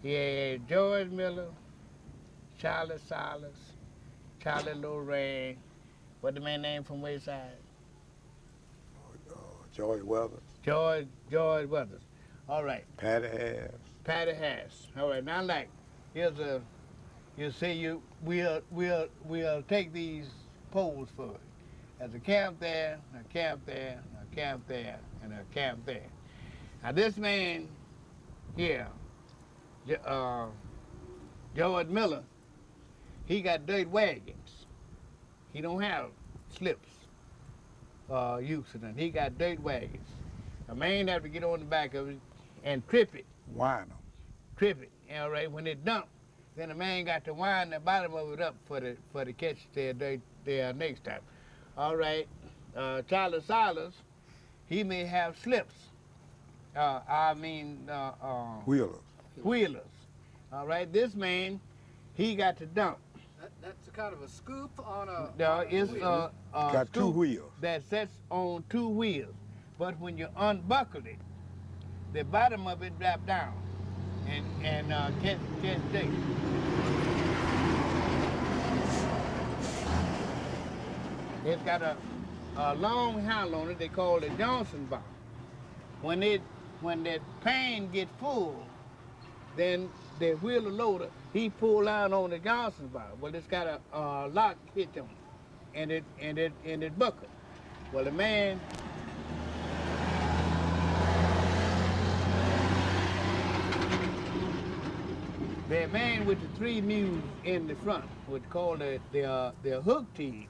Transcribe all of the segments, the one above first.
He had George Miller, Charlie Silas, Charlie Lorraine. What the man name from Wayside? George Weathers. George Weathers. All right. Patty Harris. Patty Harris. All right. Now, like, here's a. You see, we'll take these poles for it. There's a camp there, a camp there, a camp there, and a camp there. Now, this man here, George Miller, he got dirt wagons. He don't have slips, use of them. He got dirt wagons. A man have to get on the back of it and trip it. Wind them. Trip it. All right. When it dump, then the man got to wind the bottom of it up for the catch there next time. All right. Charlie Silas, he may have slips. Wheelers. Wheelers. All right. This man, he got to dump. That's a kind of a scoop on a. No, it's Got two wheels. that sets on two wheels. But when you unbuckle it, the bottom of it drop down and catch dirt. It's got a long handle on it. They call it Johnson bar. When that pan get full, then the wheeler loader he pull out on the Johnson bar. Well, it's got a lock hitch on it, and it buckle. Well, the man. The man with the three mules in the front, what's called the hook team,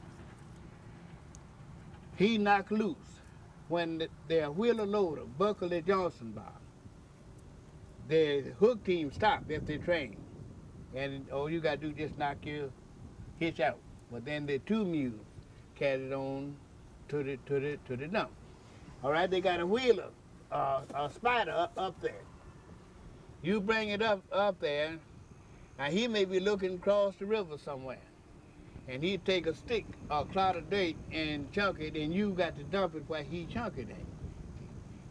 he knocked loose when the wheeler loader buckle the Johnson bar. The hook team stop if they train, and all you gotta do just knock your hitch out. But then the two mules carry it on to the dump. All right, they got a wheeler, a spider up there. You bring it up there. Now he may be looking across the river somewhere, and he'd take a stick, a cloud of dirt, and chunk it, and you got to dump it where he chunk it at.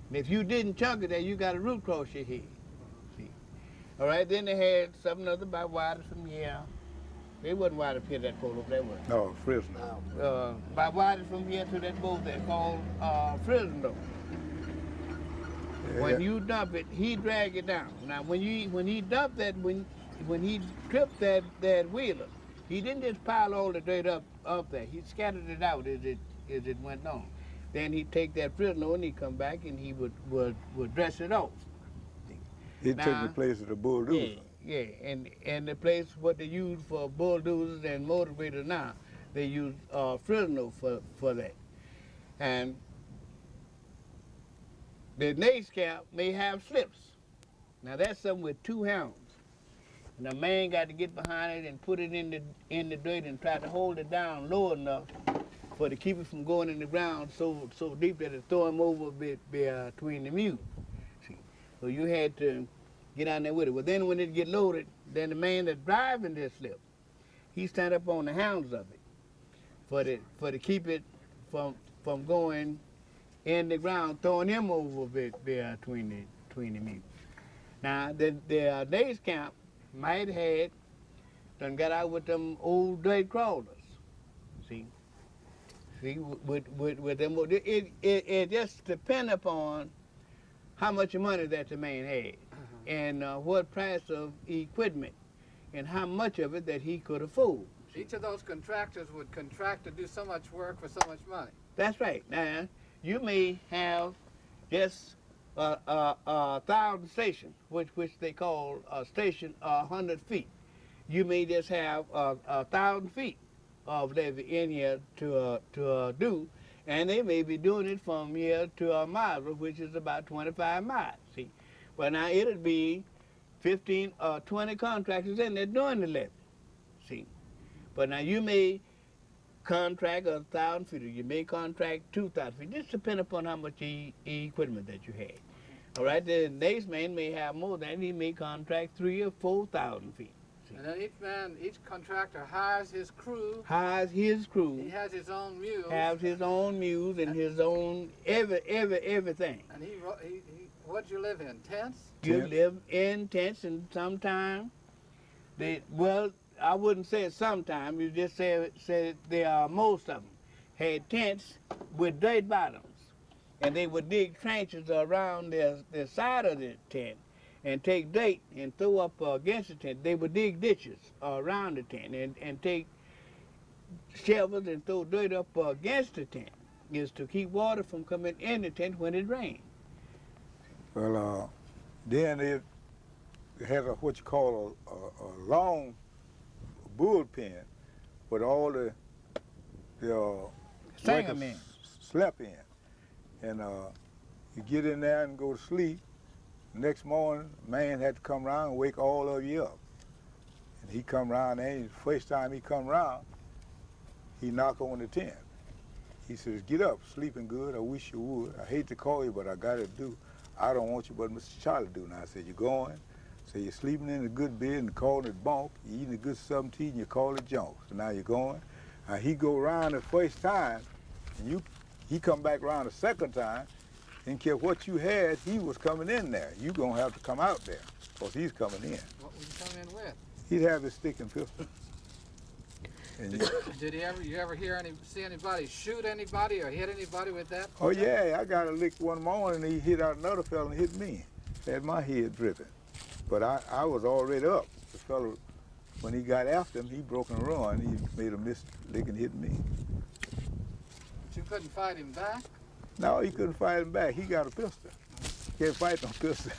And if you didn't chunk it there, you got a root across your head. See? All right, then they had something other about water from here. They wasn't wide up here, that pole over there, was it? No, Fresno. By water from here to that boat there called Fresno. Yeah. When you dump it, he drag it down. Now, when he dumped that, when he tripped that wheeler, he didn't just pile all the dirt up there. He scattered it out as it went on. Then he'd take that Fresno and he'd come back and he would dress it off. He took the place of the bulldozer. Yeah, and the place what they use for bulldozers and motivators now, they use Fresno for that. And the next cap may have slips. Now that's something with two hounds. And the man got to get behind it and put it in the dirt and try to hold it down low enough to keep it from going in the ground so deep that it throw him over between the mules. See, so you had to get out there with it. Well, then when it get loaded, then the man that's driving this slip, he stand up on the hounds of it for to keep it from going in the ground, throwing him over between the mules. Now the day's camp might had done got out with them old dirt crawlers. See, with them, it just depend upon how much money that the man had, and what price of equipment, and how much of it that he could afford. Each of those contractors would contract to do so much work for so much money. That's right. Now you may have just a 1,000 station, which they call a station 100 feet. You may just have 1,000 feet of levee in here to do, and they may be doing it from here to a mile, which is about 25 miles. See, well now it'll be 15 or 20 contractors in there doing the levee. See, but now you may contract 1,000 feet, or you may contract 2,000 feet. Just depend upon how much equipment that you had. All right, the next man may have more than he may contract 3,000 or 4,000 feet. See? And then each contractor hires his crew. Hires his crew. He has his own mules. Has his own mules and his own everything. And What'd you live in? Tents? You Tent. live in tents, and sometimes well, I wouldn't say it sometimes. You just say there are most of them had tents with dirt bottoms, and they would dig trenches around the side of the tent and take dirt and throw up against the tent. They would dig ditches around the tent and take shovels and throw dirt up against the tent, is to keep water from coming in the tent when it rained. Well, then it had what you call a long bullpen with all the Singer workers men. slept in. And you get in there and go to sleep. Next morning, man had to come around and wake all of you up. And he come around, and the first time he come around, he knock on the tent. He says, "Get up, sleeping good. I wish you would. I hate to call you, but I got to do. I don't want you, but Mr. Charlie do." And I said, "You going?" So you're sleeping in a good bed and calling it bunk. You eating a good something tea and you call it junk. So now you're going. He go around the first time, and he come back around the second time, and care what you had, he was coming in there. You gonna have to come out there, because he's coming in. What would you come in with? He'd have his stick and pistol. And Did you ever see anybody shoot anybody or hit anybody with that? oh yeah, I got a lick one morning, and he hit out another fella and hit me. Had my head dripping. But I was already up. The fellow, when he got after him, he broke and run. He made a mistake and hit me. But you couldn't fight him back? No, he couldn't fight him back. He got a pistol. Can't fight no pistol.